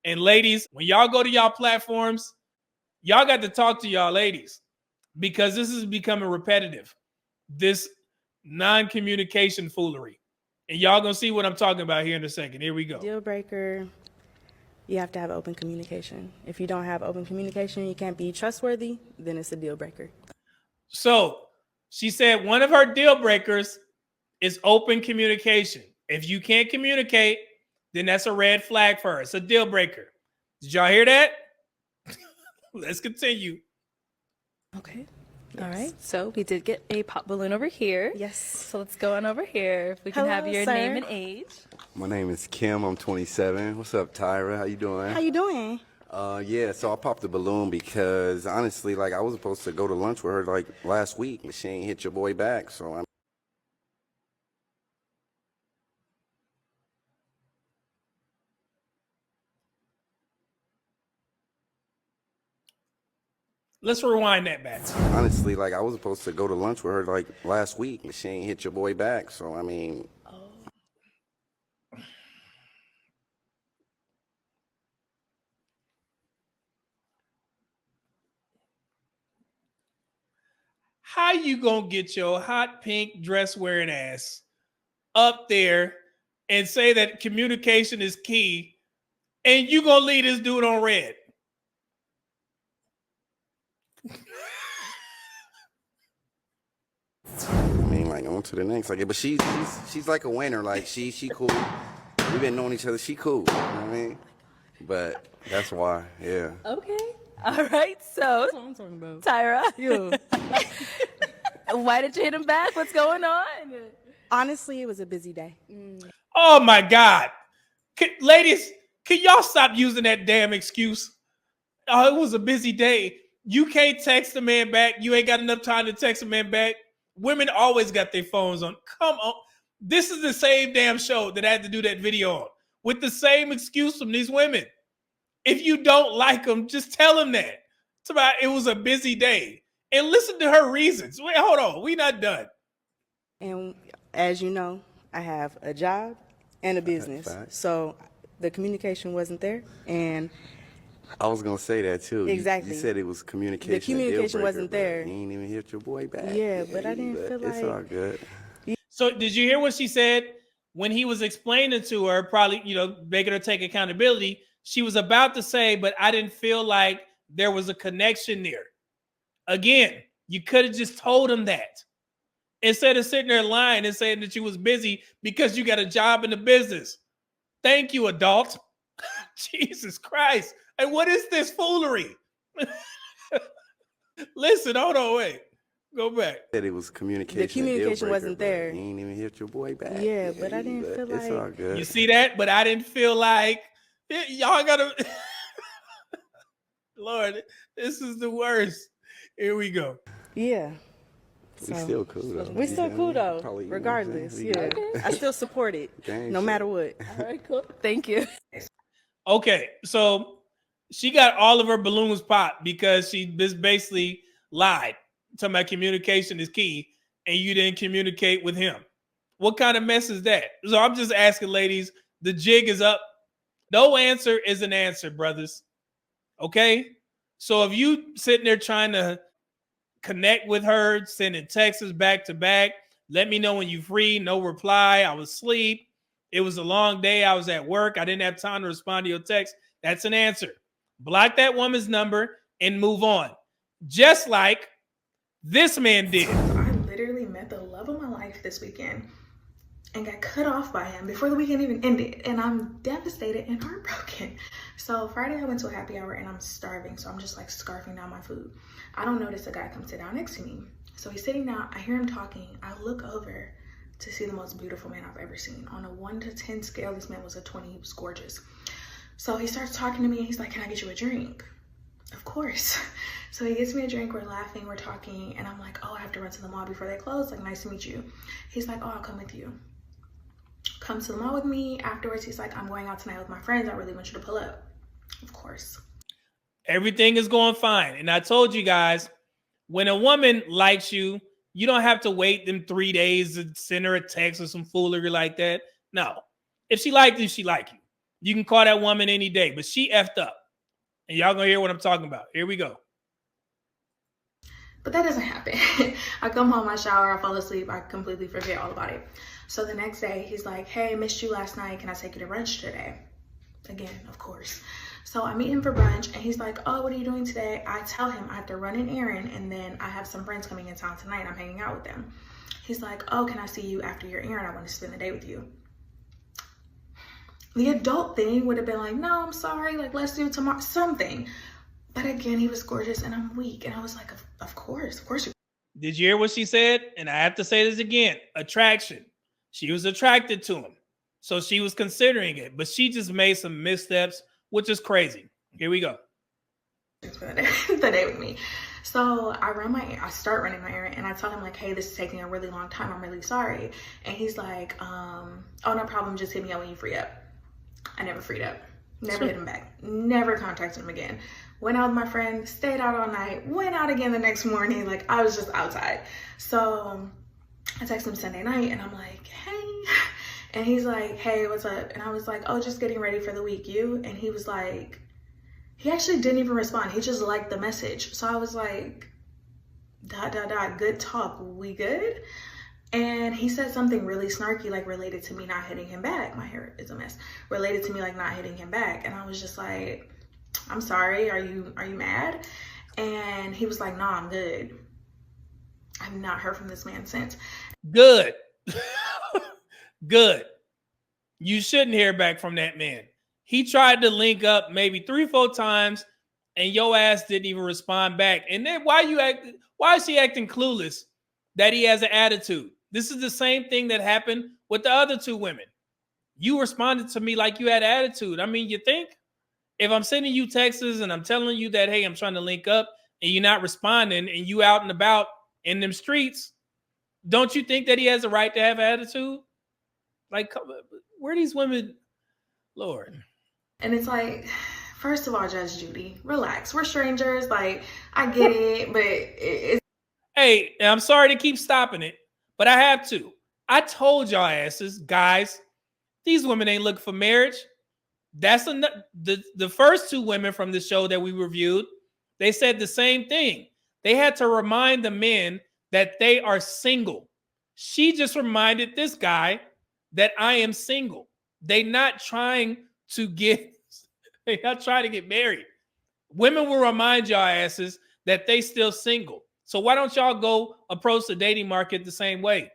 And ladies, when y'all go to y'all platforms, y'all got to talk to y'all ladies because this is becoming repetitive. This non-communication foolery. And y'all gonna see what I'm talking about here in a second. Here we go. Deal breaker, you have to have open communication. If you don't have open communication, you can't be trustworthy, then it's a deal breaker. So she said one of her deal breakers is open communication. If you can't communicate, then that's a red flag for her. It's a deal breaker. Did y'all hear that? Let's continue. Okay. Yes. All right. So we did get a pop balloon over here. Yes. So let's go on over here. If we can have your name and age. My name is Kim. I'm 27. What's up, Tyra? How you doing? How you doing? Yeah, so I popped the balloon because honestly, like I was supposed to go to lunch with her like last week, and she ain't hit your boy back. So I'm. Let's rewind that back. Honestly, like I was supposed to go to lunch with her like last week, and she ain't hit your boy back. So I mean. How you gonna get your hot pink dress wearing ass up there and say that communication is key, and you gonna leave this dude on red? I mean, like on to the next, like, but she's like a winner. Like she cool. We've been knowing each other. She cool. You know what I mean? But that's why, yeah. Okay. All right. So, That's what I'm talking about. Tyra, Yeah. why did you hit him back? What's going on? Honestly, it was a busy day. Oh my God. Ladies, can y'all stop using that damn excuse? Oh, it was a busy day. You can't text a man back. You ain't got enough time to text a man back. Women always got their phones on. Come on. This is the same damn show that I had to do that video on with the same excuse from these women. If you don't like them, just tell them that. It's about it was a busy day. And listen to her reasons. Wait, hold on. We not done. And as you know, I have a job and a business. So the communication wasn't there. And I was gonna say that too. Exactly. You said it was communication. The communication wasn't there. You ain't even hit your boy back. Yeah, but I didn't feel like it's all good. So did you hear what she said when he was explaining to her, probably, making her take accountability? She was about to say, but I didn't feel like there was a connection there. Again, you could have just told him that instead of sitting there lying and saying that you was busy because you got a job in the business. Thank you, adult. Jesus Christ. And what is this foolery? Listen, hold on, wait. Go back. Said it was communication. The communication wasn't there. You ain't even hit your boy back. Yeah, but I didn't feel like it's all good. You see that? But I didn't feel like y'all gotta. Lord, this is the worst. Here we go. Yeah. We still cool though. We're still cool though, Probably, regardless. you know what I'm Yeah. saying? I still support it, Gang no shit. matter what. All right, cool. Thank you. Okay, so she got all of her balloons popped because she just basically lied. Talking about communication is key, and you didn't communicate with him. What kind of mess is that? So I'm just asking, ladies, the jig is up. No answer is an answer, brothers. Okay? So if you sitting there trying to connect with her, sending texts back to back, let me know when you're free. No reply. I was asleep. It was a long day. I was at work. I didn't have time to respond to your text. That's an answer. Block that woman's number and move on. Just like this man did. I literally met the love of my life this weekend and got cut off by him before the weekend even ended. And I'm devastated and heartbroken. So Friday I went to a happy hour and I'm starving. So I'm just like scarfing down my food. I don't notice a guy come sit down next to me. So he's sitting down. I hear him talking. I look over to see the most beautiful man I've ever seen. On a 1 to 10 scale, this man was a 20. He was gorgeous. So he starts talking to me and he's like, "Can I get you a drink?" Of course. So he gets me a drink, we're laughing, we're talking, and I'm like, "Oh, I have to run to the mall before they close. Like, nice to meet you." He's like, "Oh, I'll come with you." Comes to the mall with me. Afterwards, he's like, "I'm going out tonight with my friends. I really want you to pull up." Of course. Everything is going fine. And I told you guys, when a woman likes you, you don't have to wait them 3 days to send her a text or some foolery like that. No. If she liked you, she liked you. You can call that woman any day, but she effed up. And y'all gonna hear what I'm talking about. Here we go. But that doesn't happen. I come home, I shower, I fall asleep, I completely forget all about it. So the next day, he's like, hey, missed you last night. Can I take you to brunch today? Again, of course. So I meet him for brunch, and he's like, oh, what are you doing today? I tell him I have to run an errand, and then I have some friends coming in town tonight. I'm hanging out with them. He's like, oh, can I see you after your errand? I want to spend the day with you. The adult thing would have been like, no, I'm sorry. Like, let's do tomorrow, something. But again, he was gorgeous and I'm weak. And I was like, of course. Did you hear what she said? And I have to say this again, attraction. She was attracted to him. So she was considering it, but she just made some missteps, which is crazy. Here we go. The day with me. So I start running my errand, and I tell him like, hey, this is taking a really long time. I'm really sorry. And he's like, oh, no problem. Just hit me up when you free up. I never freed up. Never hit him back. Never contacted him again. Went out with my friend, stayed out all night, went out again the next morning. Like, I was just outside. So I text him Sunday night, and I'm like, hey. And he's like, hey, what's up? And I was like, oh, just getting ready for the week. You? And he was like, he actually didn't even respond. He just liked the message. So I was like, ... good talk. We good? And he said something really snarky, like related to me not hitting him back. My hair is a mess. Related to me like not hitting him back. And I was just like, I'm sorry. Are you mad? And he was like, no, I'm good. I've not heard from this man since. Good. Good. You shouldn't hear back from that man. He tried to link up maybe 3-4 times, and your ass didn't even respond back. And then why is he acting clueless that he has an attitude? This is the same thing that happened with the other 2 women. You responded to me like you had attitude. I mean, you think if I'm sending you texts and I'm telling you that, hey, I'm trying to link up, and you're not responding, and you out and about in them streets, don't you think that he has a right to have attitude? Like, where are these women? Lord. And it's like, first of all, Judge Judy, relax. We're strangers. Like, I get it, but it's... Hey, I'm sorry to keep stopping it, but I have to. I told y'all asses, guys, these women ain't looking for marriage. That's the first 2 women from the show that we reviewed. They said the same thing. They had to remind the men that they are single. She just reminded this guy that I am single. They're not trying to get married. Women will remind y'all asses that they still single. So why don't y'all go approach the dating market the same way?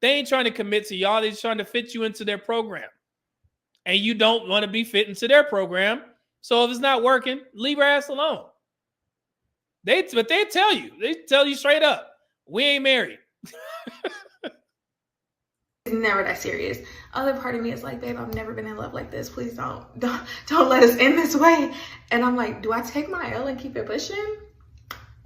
They ain't trying to commit to y'all. They're just trying to fit you into their program. And you don't want to be fit into their program. So if it's not working, leave her ass alone. But they tell you straight up, we ain't married. Never that serious. Other part of me is like, babe, I've never been in love like this. Please don't let us end this way. And I'm like, do I take my L and keep it pushing?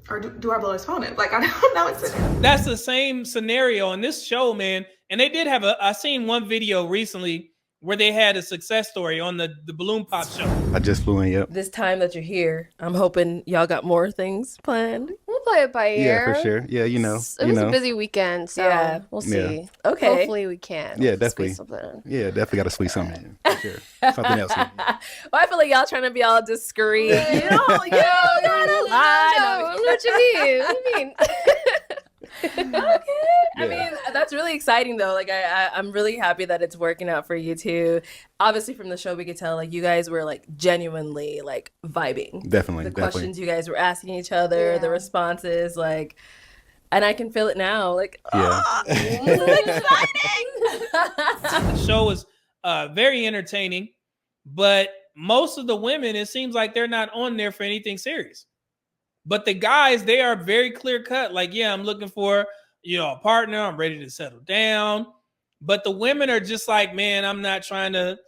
Or do I blow his phone up? Like, I don't know what to do. That's the same scenario on this show, man. And they did have I seen one video recently where they had a success story on the Balloon Pop show. I just flew in, yep. This time that you're here, I'm hoping y'all got more things planned. We'll play it by ear. Yeah, for sure. Yeah, It was a busy weekend, so Yeah, we'll see. Yeah. Okay. hopefully we can. Yeah, definitely. Squeeze something in. Yeah, definitely got to squeeze something in. For sure. Something else. Well, I feel like y'all trying to be all discreet. You know, gotta lie. No, what you mean? What do you mean? Okay. I mean, that's really exciting though. Like I'm really happy that it's working out for you two. Obviously from the show we could tell like you guys were like genuinely like vibing. Definitely. The questions you guys were asking each other, the responses, like, and I can feel it now. Like, this is exciting. The show is very entertaining, but most of the women, it seems like they're not on there for anything serious. But the guys, they are very clear cut. Like, yeah, I'm looking for, a partner. I'm ready to settle down. But the women are just like, man, I'm not trying to,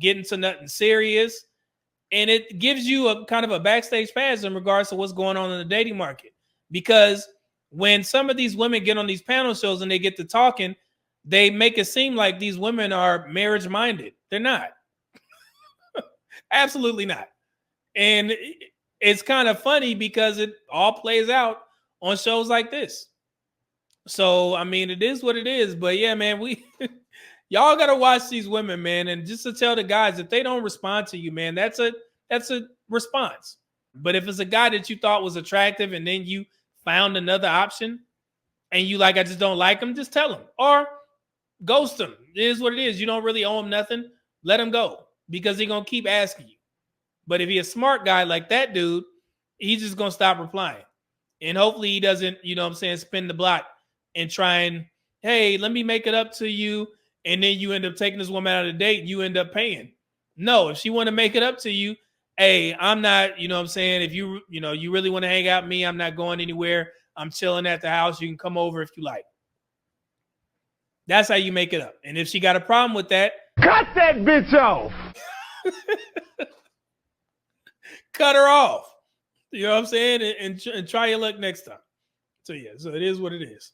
get into nothing serious. And it gives you a kind of a backstage pass in regards to what's going on in the dating market. Because when some of these women get on these panel shows and they get to talking, they make it seem like these women are marriage minded. They're not. Absolutely not. And it's kind of funny because it all plays out on shows like this. So, I mean, it is what it is. But yeah, man, Y'all gotta watch these women, man, and just to tell the guys if they don't respond to you, man, that's a response. But if it's a guy that you thought was attractive and then you found another option and you like, I just don't like him, just tell him or ghost him. It is what it is. You don't really owe him nothing. Let him go because he's gonna keep asking you. But if he's a smart guy like that dude, he's just gonna stop replying. And hopefully he doesn't, you know what I'm saying, spin the block and try and, hey, let me make it up to you. And then you end up taking this woman out of the date and you end up paying. No, if she want to make it up to you, hey, I'm not, you know what I'm saying? If you really want to hang out with me, I'm not going anywhere. I'm chilling at the house. You can come over if you like. That's how you make it up. And if she got a problem with that, cut that bitch off. Cut her off. You know what I'm saying? And try your luck next time. So, yeah, so it is what it is.